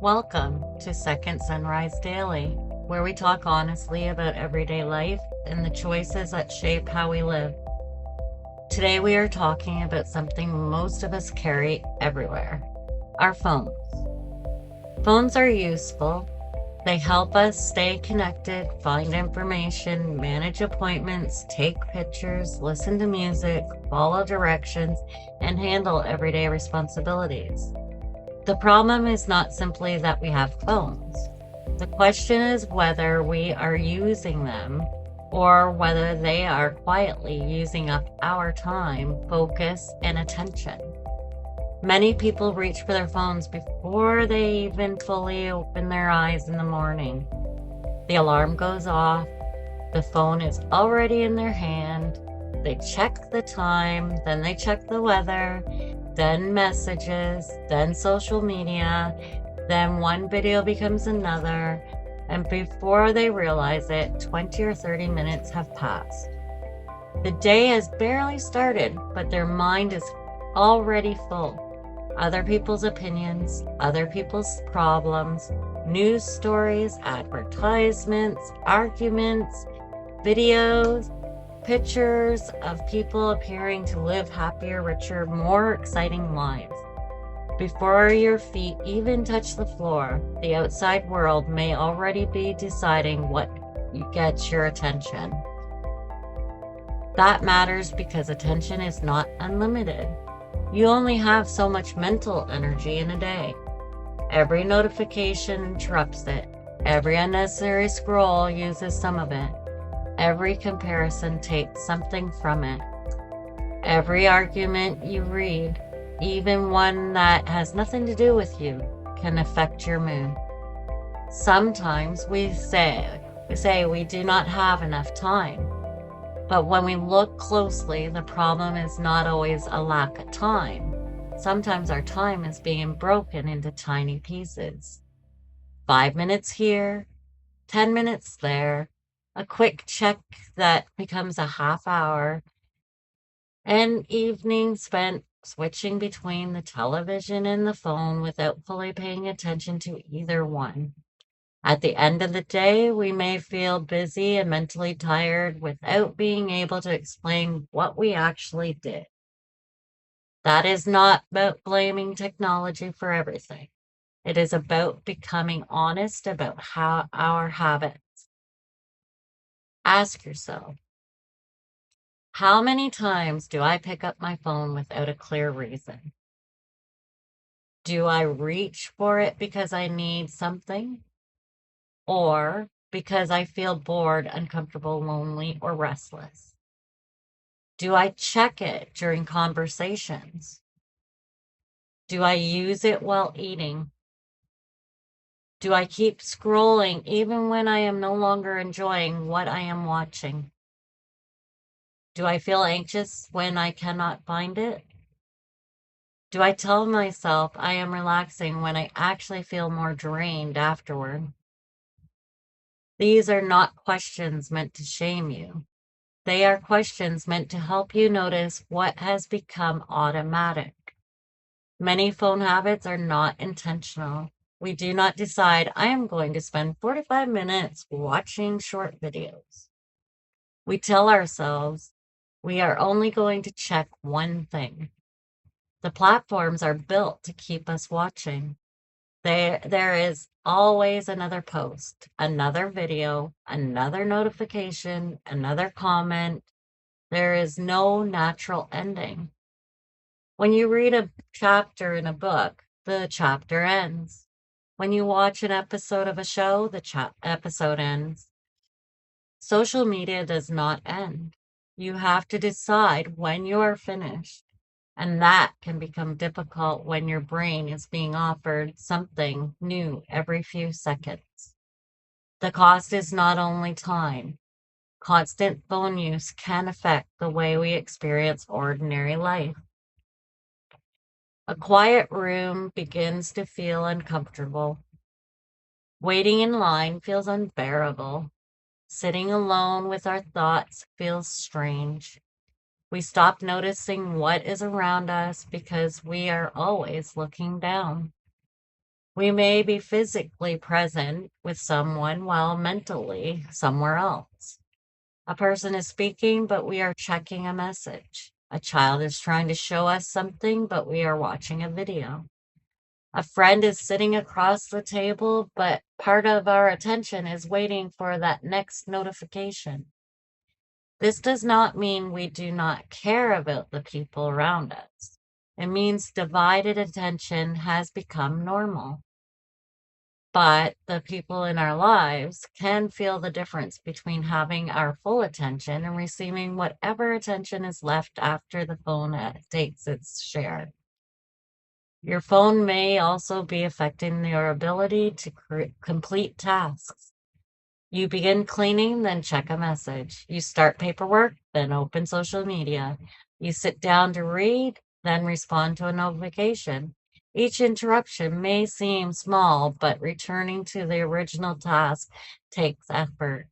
Welcome to Second Sunrise Daily, where we talk honestly about everyday life and the choices that shape how we live. Today, we are talking about something most of us carry everywhere: our phones. Phones are useful. They help us stay connected, find information, manage appointments, take pictures, listen to music, follow directions, and handle everyday responsibilities. The problem is not simply that we have phones. The question is whether we are using them or whether they are quietly using up our time, focus, and attention. Many people reach for their phones before they even fully open their eyes in the morning. The alarm goes off, the phone is already in their hand, they check the time, then they check the weather, then messages, then social media, then one video becomes another, and before they realize it, 20 or 30 minutes have passed. The day has barely started, but their mind is already full. Other people's opinions, other people's problems, news stories, advertisements, arguments, videos, pictures of people appearing to live happier, richer, more exciting lives. Before your feet even touch the floor, the outside world may already be deciding what gets your attention. That matters because attention is not unlimited. You only have so much mental energy in a day. Every notification interrupts it. Every unnecessary scroll uses some of it. Every comparison takes something from it. Every argument you read, even one that has nothing to do with you, can affect your mood. Sometimes we say we do not have enough time. But when we look closely, the problem is not always a lack of time. Sometimes our time is being broken into tiny pieces. 5 minutes here, 10 minutes there, a quick check that becomes a half hour, an evening spent switching between the television and the phone without fully paying attention to either one. At the end of the day, we may feel busy and mentally tired without being able to explain what we actually did. That is not about blaming technology for everything. It is about becoming honest about how our habits. Ask yourself, how many times do I pick up my phone without a clear reason? Do I reach for it because I need something? Or because I feel bored, uncomfortable, lonely, or restless? Do I check it during conversations? Do I use it while eating? Do I keep scrolling even when I am no longer enjoying what I am watching? Do I feel anxious when I cannot find it? Do I tell myself I am relaxing when I actually feel more drained afterward? These are not questions meant to shame you. They are questions meant to help you notice what has become automatic. Many phone habits are not intentional. We do not decide, I am going to spend 45 minutes watching short videos. We tell ourselves we are only going to check one thing. The platforms are built to keep us watching. There is always another post, another video, another notification, another comment. There is no natural ending. When you read a chapter in a book, the chapter ends. When you watch an episode of a show, the episode ends. Social media does not end. You have to decide when you are finished. And that can become difficult when your brain is being offered something new every few seconds. The cost is not only time. Constant phone use can affect the way we experience ordinary life. A quiet room begins to feel uncomfortable. Waiting in line feels unbearable. Sitting alone with our thoughts feels strange. We stop noticing what is around us because we are always looking down. We may be physically present with someone while mentally somewhere else. A person is speaking, but we are checking a message. A child is trying to show us something, but we are watching a video. A friend is sitting across the table, but part of our attention is waiting for that next notification. This does not mean we do not care about the people around us. It means divided attention has become normal. But the people in our lives can feel the difference between having our full attention and receiving whatever attention is left after the phone takes its share. Your phone may also be affecting your ability to complete tasks. You begin cleaning, then check a message. You start paperwork, then open social media. You sit down to read, then respond to a notification. Each interruption may seem small, but returning to the original task takes effort.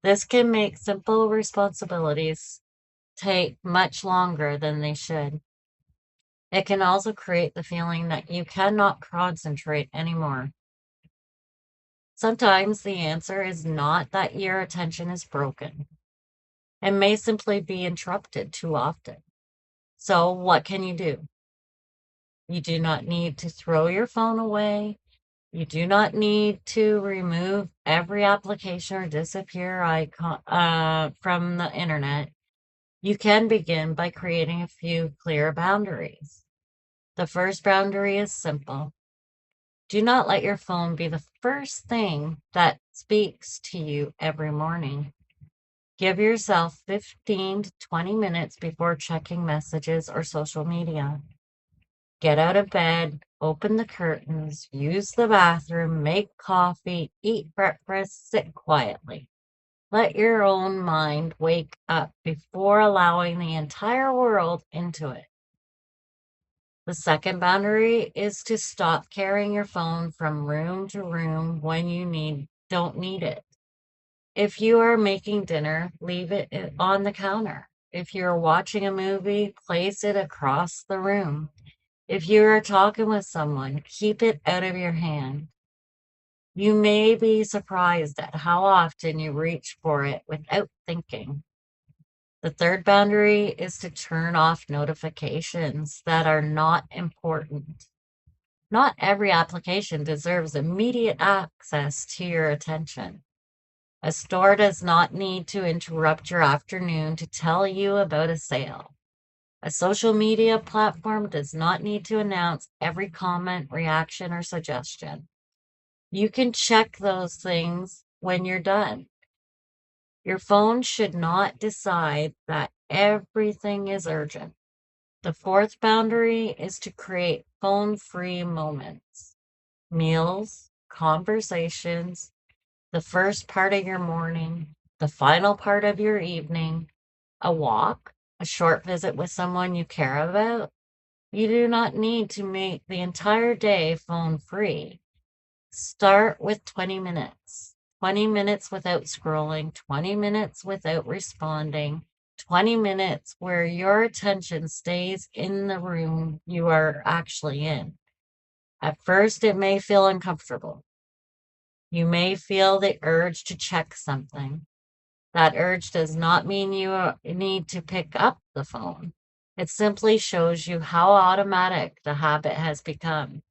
This can make simple responsibilities take much longer than they should. It can also create the feeling that you cannot concentrate anymore. Sometimes the answer is not that your attention is broken. It may simply be interrupted too often. So, what can you do? You do not need to throw your phone away. You do not need to remove every application or disappear icon from the internet. You can begin by creating a few clear boundaries. The first boundary is simple. Do not let your phone be the first thing that speaks to you every morning. Give yourself 15 to 20 minutes before checking messages or social media. Get out of bed, open the curtains, use the bathroom, make coffee, eat breakfast, sit quietly. Let your own mind wake up before allowing the entire world into it. The second boundary is to stop carrying your phone from room to room when you don't need it. If you are making dinner, leave it on the counter. If you're watching a movie, place it across the room. If you are talking with someone, keep it out of your hand. You may be surprised at how often you reach for it without thinking. The third boundary is to turn off notifications that are not important. Not every application deserves immediate access to your attention. A store does not need to interrupt your afternoon to tell you about a sale. A social media platform does not need to announce every comment, reaction, or suggestion. You can check those things when you're done. Your phone should not decide that everything is urgent. The fourth boundary is to create phone-free moments. Meals, conversations, the first part of your morning, the final part of your evening, a walk, a short visit with someone you care about. You do not need to make the entire day phone free. Start with 20 minutes. 20 minutes without scrolling, 20 minutes without responding, 20 minutes where your attention stays in the room you are actually in. At first, it may feel uncomfortable. You may feel the urge to check something. That urge does not mean you need to pick up the phone. It simply shows you how automatic the habit has become.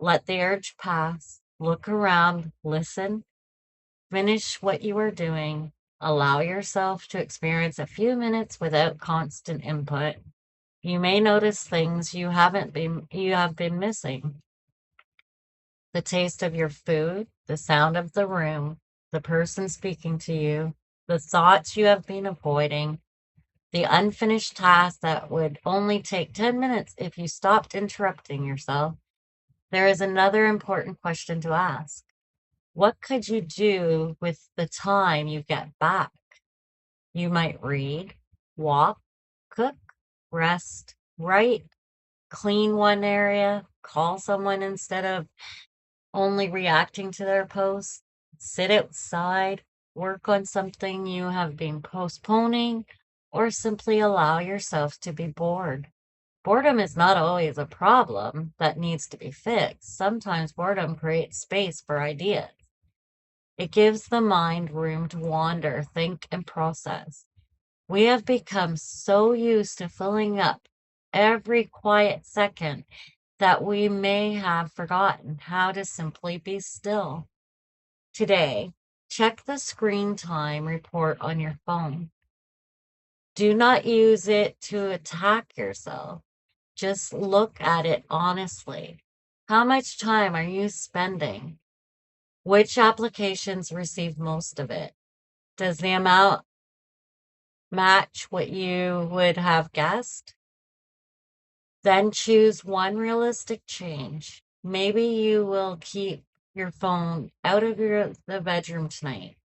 Let the urge pass, look around, listen, finish what you are doing, allow yourself to experience a few minutes without constant input. You may notice things you have been missing. The taste of your food, the sound of the room, the person speaking to you, the thoughts you have been avoiding, the unfinished task that would only take 10 minutes if you stopped interrupting yourself. There is another important question to ask. What could you do with the time you get back? You might read, walk, cook, rest, write, clean one area, call someone instead of only reacting to their posts, sit outside, work on something you have been postponing, or simply allow yourself to be bored. Boredom is not always a problem that needs to be fixed. Sometimes boredom creates space for ideas. It gives the mind room to wander, think, and process. We have become so used to filling up every quiet second that we may have forgotten how to simply be still. Today, check the screen time report on your phone. Do not use it to attack yourself. Just look at it honestly. How much time are you spending? Which applications receive most of it? Does the amount match what you would have guessed? Then choose one realistic change. Maybe you will keep your phone out of the bedroom tonight.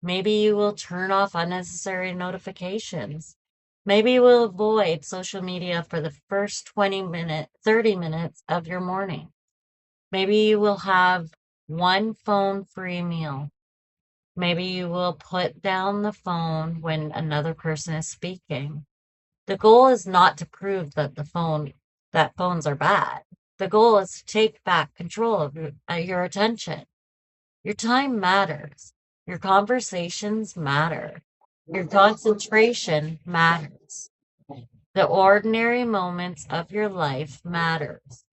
Maybe you will turn off unnecessary notifications. Maybe you will avoid social media for the first 30 minutes of your morning. Maybe you will have one phone-free meal. Maybe you will put down the phone when another person is speaking. The goal is not to prove that phones are bad. The goal is to take back control of your attention. Your time matters. Your conversations matter. Your concentration matters. The ordinary moments of your life matters.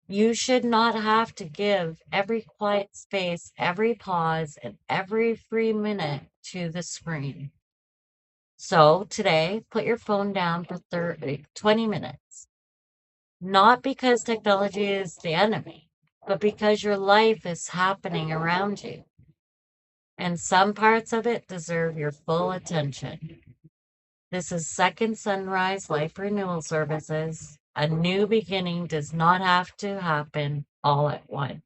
You should not have to give every quiet space, every pause, and every free minute to the screen. So today, put your phone down for 20 minutes. Not because technology is the enemy, but because your life is happening around you. And some parts of it deserve your full attention. This is Second Sunrise Life Renewal Services. A new beginning does not have to happen all at once.